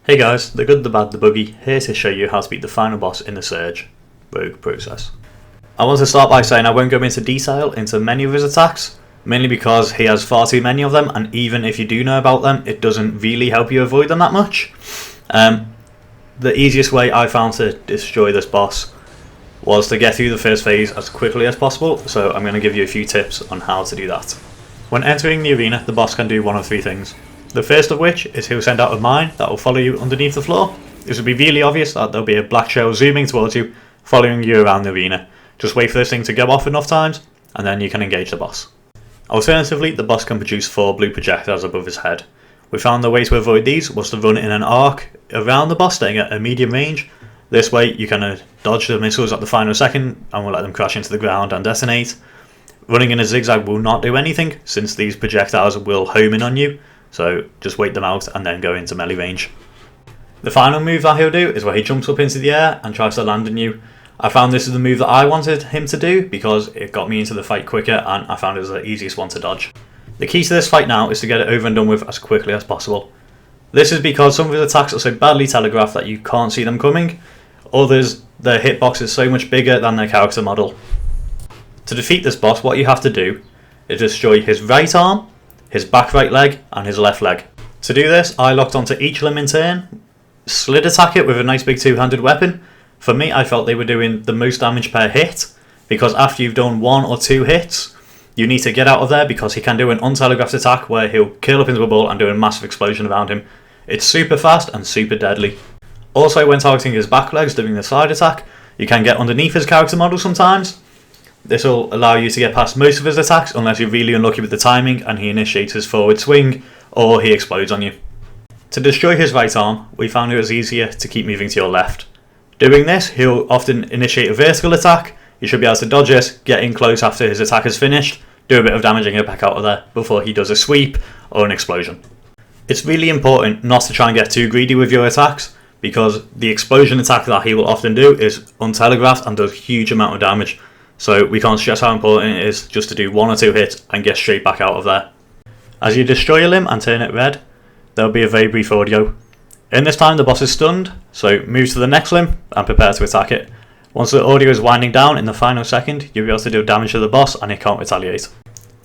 Hey guys, the good, the bad, the buggy, here to show you how to beat the final boss in the Surge rogue process. I want to start by saying I won't go into detail into many of his attacks, mainly because he has far too many of them, and even if you do know about them, it doesn't really help you avoid them that much. The easiest way I found to destroy this boss was to get through the first phase as quickly as possible, so I'm going to give you a few tips on how to do that. When entering the arena, the boss can do one of three things. The first of which is he'll send out a mine that will follow you underneath the floor. This will be really obvious that there'll be a black shell zooming towards you, following you around the arena. Just wait for this thing to go off enough times, and then you can engage the boss. Alternatively, the boss can produce 4 blue projectiles above his head. We found the way to avoid these was to run in an arc around the boss, staying at a medium range. This way you can dodge the missiles at the final second, and will let them crash into the ground and detonate. Running in a zigzag will not do anything, since these projectiles will home in on you. So just wait them out and then go into melee range. The final move that he'll do is where he jumps up into the air and tries to land on you. I found this is the move that I wanted him to do because it got me into the fight quicker, and I found it was the easiest one to dodge. The key to this fight now is to get it over and done with as quickly as possible. This is because some of his attacks are so badly telegraphed that you can't see them coming. Others, their hitbox is so much bigger than their character model. To defeat this boss, what you have to do is destroy his right arm, his back right leg, and his left leg. To do this, I locked onto each limb in turn, slid attack it with a nice big two-handed weapon. For me, I felt they were doing the most damage per hit, because after you've done 1 or 2 hits, you need to get out of there because he can do an untelegraphed attack where he'll curl up into a ball and do a massive explosion around him. It's super fast and super deadly. Also, when targeting his back legs doing the side attack, you can get underneath his character model sometimes. This will allow you to get past most of his attacks unless you're really unlucky with the timing and he initiates his forward swing or he explodes on you. To destroy his right arm, we found it was easier to keep moving to your left. Doing this, he'll often initiate a vertical attack. You should be able to dodge it, get in close after his attack is finished, do a bit of damage and get back out of there before he does a sweep or an explosion. It's really important not to try and get too greedy with your attacks, because the explosion attack that he will often do is untelegraphed and does a huge amount of damage. So we can't stress how important it is just to do 1 or 2 hits and get straight back out of there. As you destroy a limb and turn it red, there will be a very brief audio. In this time the boss is stunned, so move to the next limb and prepare to attack it. Once the audio is winding down in the final second, you'll be able to do damage to the boss and he can't retaliate.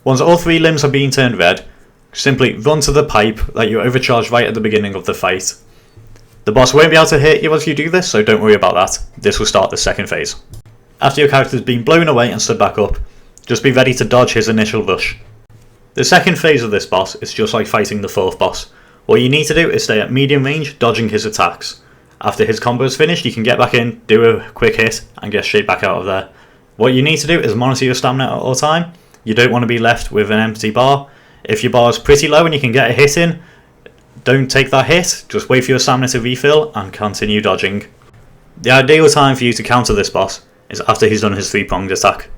Once all 3 limbs are being turned red, simply run to the pipe that you overcharged right at the beginning of the fight. The boss won't be able to hit you as you do this, so don't worry about that. This will start the second phase. After your character has been blown away and stood back up, just be ready to dodge his initial rush. The second phase of this boss is just like fighting the 4th boss. What you need to do is stay at medium range, dodging his attacks. After his combo is finished, you can get back in, do a quick hit, and get straight back out of there. What you need to do is monitor your stamina at all time. You don't want to be left with an empty bar. If your bar is pretty low and you can get a hit in, don't take that hit, just wait for your stamina to refill and continue dodging. The ideal time for you to counter this boss is after he's done his 3-pronged attack.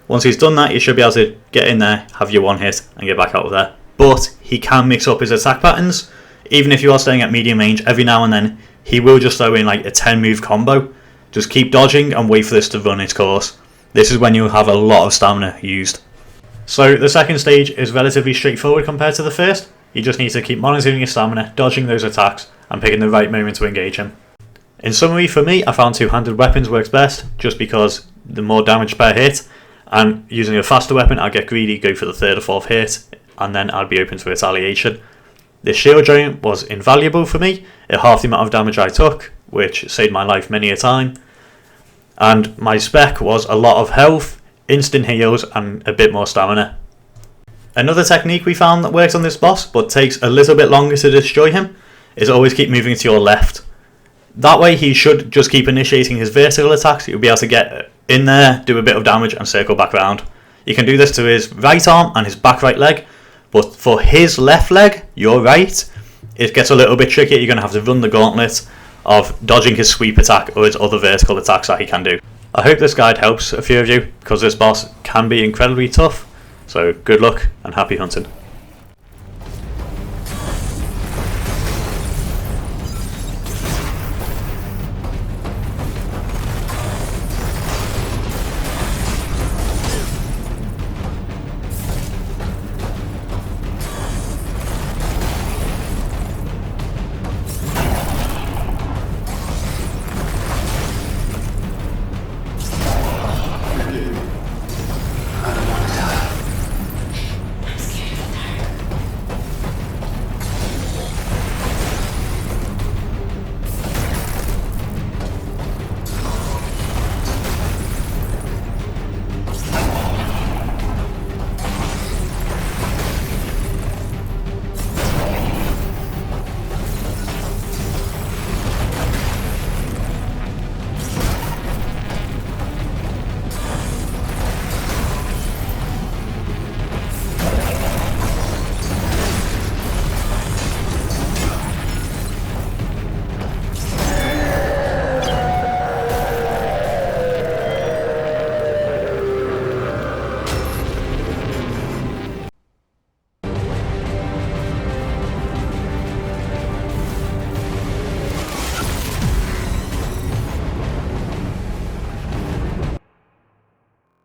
Once he's done that, you should be able to get in there, have your 1 hit, and get back out of there. But he can mix up his attack patterns. Even if you are staying at medium range, every now and then he will just throw in like a 10-move combo. Just keep dodging and wait for this to run its course. This is when you'll have a lot of stamina used. So the second stage is relatively straightforward compared to the first. You just need to keep monitoring your stamina, dodging those attacks, and picking the right moment to engage him. In summary, for me, I found 2-handed weapons works best, just because the more damage per hit, and using a faster weapon I'd get greedy, go for the 3rd or 4th hit, and then I'd be open to retaliation. This shield giant was invaluable for me. It halved the amount of damage I took, which saved my life many a time. And my spec was a lot of health, instant heals, and a bit more stamina. Another technique we found that works on this boss, but takes a little bit longer to destroy him, is always keep moving to your left. That way he should just keep initiating his vertical attacks. You'll be able to get in there, do a bit of damage and circle back around. You can do this to his right arm and his back right leg, but for his left leg, your right, it gets a little bit tricky. You're going to have to run the gauntlet of dodging his sweep attack or his other vertical attacks that he can do. I hope this guide helps a few of you, because this boss can be incredibly tough. So good luck and happy hunting.